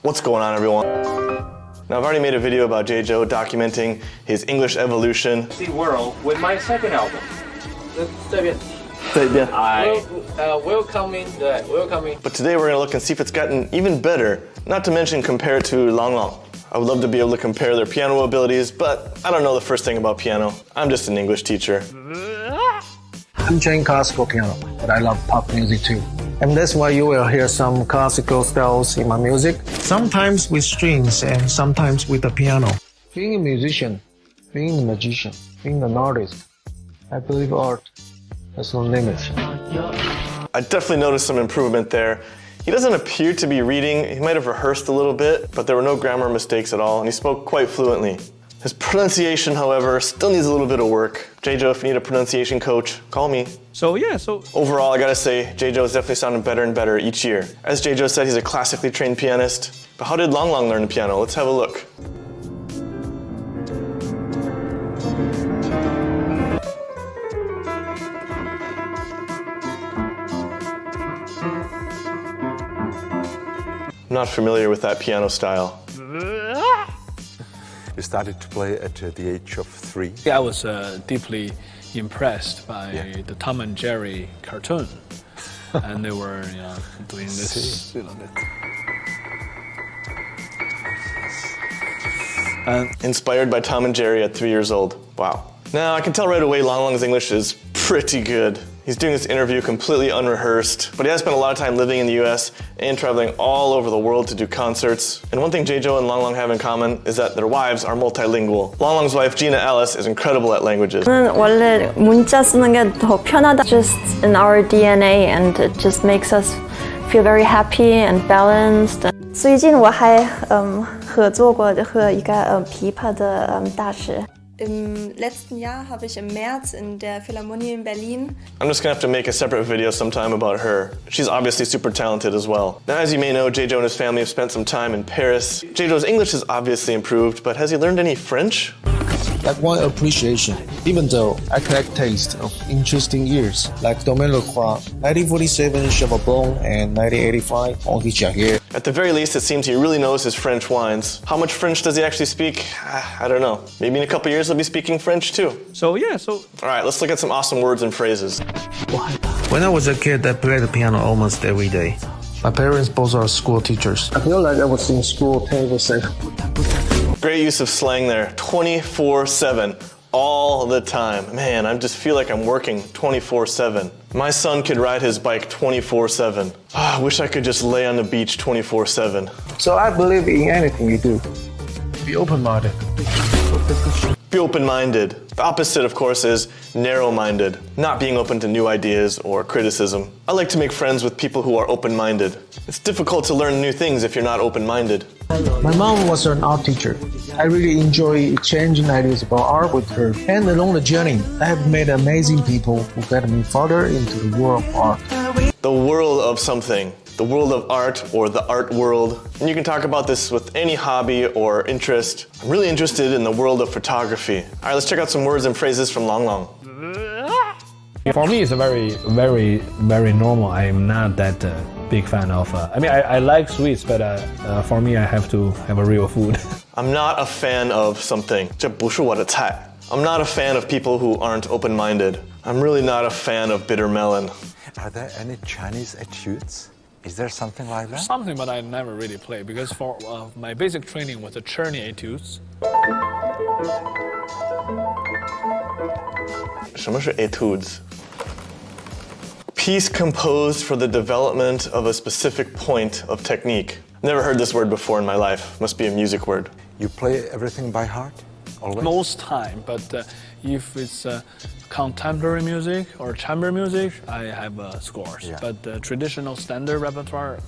What's going on, everyone? Now, I've already made a video about J-Joe documenting his English evolution. The world with my second album. 这边。 Welcoming. But today we're going to look and see if it's gotten even better, not to mention compare it to Lang Lang. I would love to be able to compare their piano abilities, but I don't know the first thing about piano. I'm just an English teacher. I'm trained classical piano, but I love pop music too. And that's why you will hear some classical styles in my music, sometimes with strings and sometimes with the piano. Being a musician, being a magician, being an artist, I believe art has no limits. I definitely noticed some improvement there. He doesn't appear to be reading. He might have rehearsed a little bit, but there were no grammar mistakes at all, and he spoke quite fluently. His pronunciation, however, still needs a little bit of work. J-Joe, if you need a pronunciation coach, call me. So Overall, I gotta say, J-Joe is definitely sounding better and better each year. As J-Joe said, he's a classically trained pianist. But how did Lang Lang learn the piano? Let's have a look. I'm not familiar with that piano style. You started to play at the age of 3. I was deeply impressed by the Tom and Jerry cartoon, and they were doing this. Inspired by Tom and Jerry at 3 years old. Wow. Now I can tell right away Lang Lang's English is pretty good. He's doing this interview completely unrehearsed, but he has spent a lot of time living in the US and traveling all over the world to do concerts. And one thing J-Joe and Lang Lang have in common is that their wives are multilingual. Lang Lang's wife, Gina Alice, is incredible at languages. 원래 문자 쓰는 게 더 편하다. Just in our DNA, and it just makes us feel very happy and balanced. 最近我还合作过和一个琵琶的大师。 Im letzten Jahr habe ich im März in der Philharmonie in Berlin. I'm just gonna have to make a separate video sometime about her. She's obviously super talented as well. Now, as you may know, J-Joe and his family have spent some time in Paris. J-Joe's English has obviously improved, but has he learned any French? Like one appreciation, even though I collect taste of interesting years, like Domaine Lacroix, 1947 Cheval Blanc, and 1985 Henri Charrier. At the very least, it seems he really knows his French wines. How much French does he actually speak? I don't know. Maybe in a couple years he'll be speaking French too. So All right, let's look at some awesome words and phrases. When I was a kid, I played the piano almost every day. My parents both are school teachers. I feel like I was in school 24/7. Great use of slang there. 24/7. All the time. Man, I just feel like I'm working 24/7. My son could ride his bike 24/7. I wish I could just lay on the beach 24/7. So I believe in anything you do. Be open-minded. Be open-minded. The opposite, of course, is narrow-minded, not being open to new ideas or criticism. I like to make friends with people who are open-minded. It's difficult to learn new things if you're not open-minded. My mom was an art teacher. I really enjoy exchanging ideas about art with her. And along the journey, I have met amazing people who got me further into the world of art. The world of something. The world of art or the art world. And you can talk about this with any hobby or interest. I'm really interested in the world of photography. All right, let's check out some words and phrases from Lang Lang. For me, it's very normal. I am not that big fan of. I like sweets, but for me, I have to have a real food. I'm not a fan of something. 这不是我的菜. I'm not a fan of people who aren't open-minded. I'm really not a fan of bitter melon. Are there any Chinese etudes? Is there something like that? something, but I never really played because for my basic training was the Czerny etudes. 什么是 etudes? Piece composed for the development of a specific point of technique. Never heard this word before in my life. Must be a music word. You play everything by heart? Always? Most time, but if it's contemporary music or chamber music, I have scores. Yeah. But traditional standard repertoire,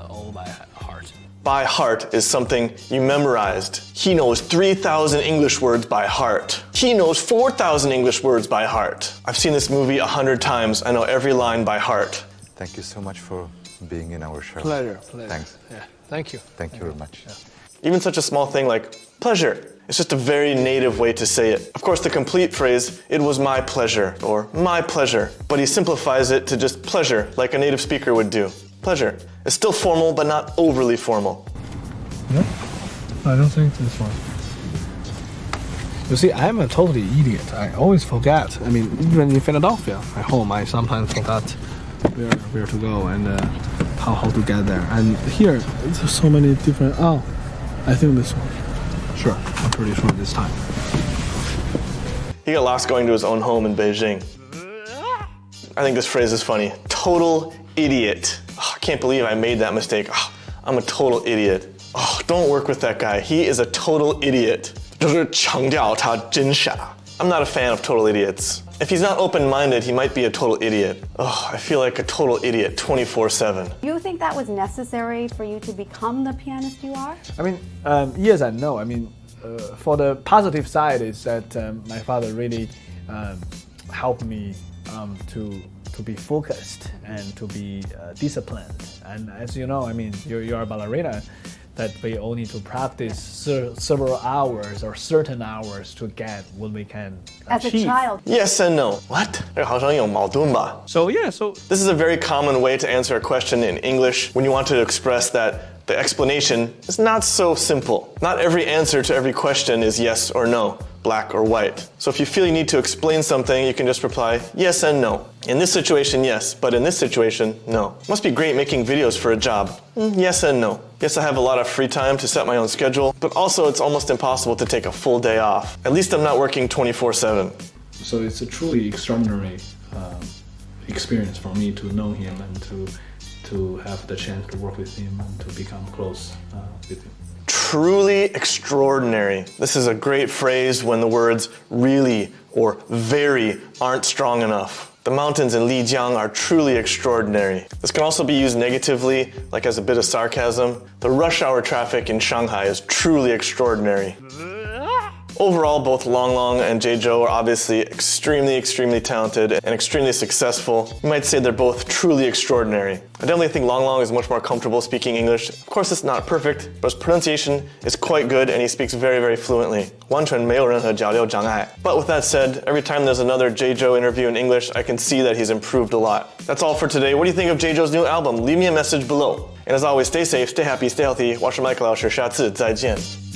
all by heart. By heart is something you memorized. He knows 3,000 English words by heart. He knows 4,000 English words by heart. I've seen this movie 100 times. I know every line by heart. Thank you so much for being in our show. Pleasure. Thanks. Yeah, thank you. Thank you very much. Yeah. Even such a small thing like pleasure. It's just a very native way to say it. Of course, the complete phrase, it was my pleasure, or my pleasure. But he simplifies it to just pleasure, like a native speaker would do. Pleasure. It's still formal, but not overly formal. No, I don't think this one. You see, I'm a totally idiot. I always forget. I mean, even in Philadelphia, at home, I sometimes forgot where to go and how to get there. And here, there's so many different. Oh, I think this one. Sure, I'm pretty sure this time. He got lost going to his own home in Beijing. I think this phrase is funny. Total idiot. Oh, I can't believe I made that mistake. Oh, I'm a total idiot. Oh, don't work with that guy. He is a total idiot. 就是强调他真傻. I'm not a fan of total idiots. If he's not open-minded, he might be a total idiot. Oh, I feel like a total idiot 24/7. You think that was necessary for you to become the pianist you are? I mean, yes and no. I mean, for the positive side is that my father really helped me to be focused and to be disciplined. And as you know, I mean, you're a ballerina, that we all need to practice several hours or certain hours to get what we can As achieve. a child. Yes and no. What? 这好像有矛盾吧? So yeah, so This is a very common way to answer a question in English when you want to express that the explanation is not so simple. Not every answer to every question is yes or no, black or white. So if you feel you need to explain something, you can just reply yes and no. In this situation, yes, but in this situation, no. Must be great making videos for a job. Yes and no. Yes, I have a lot of free time to set my own schedule, but also it's almost impossible to take a full day off. At least I'm not working 24/7. So it's a truly extraordinary experience for me to know him and to have the chance to work with him and to become close with him. Truly extraordinary. This is a great phrase when the words really or very aren't strong enough. The mountains in Lijiang are truly extraordinary. This can also be used negatively, like as a bit of sarcasm. The rush hour traffic in Shanghai is truly extraordinary. Overall, both Lang Lang and Zhou are obviously extremely talented and extremely successful. You might say they're both truly extraordinary. I definitely think Lang Lang is much more comfortable speaking English. Of course, it's not perfect, but his pronunciation is quite good and he speaks very fluently. 完全没有任何交流障碍. But with that said, every time there's another Zhou interview in English, I can see that he's improved a lot. That's all for today. What do you think of Zhou's new album? Leave me a message below. And as always, stay safe, stay happy, stay healthy. 我是麦克老师，下次再见。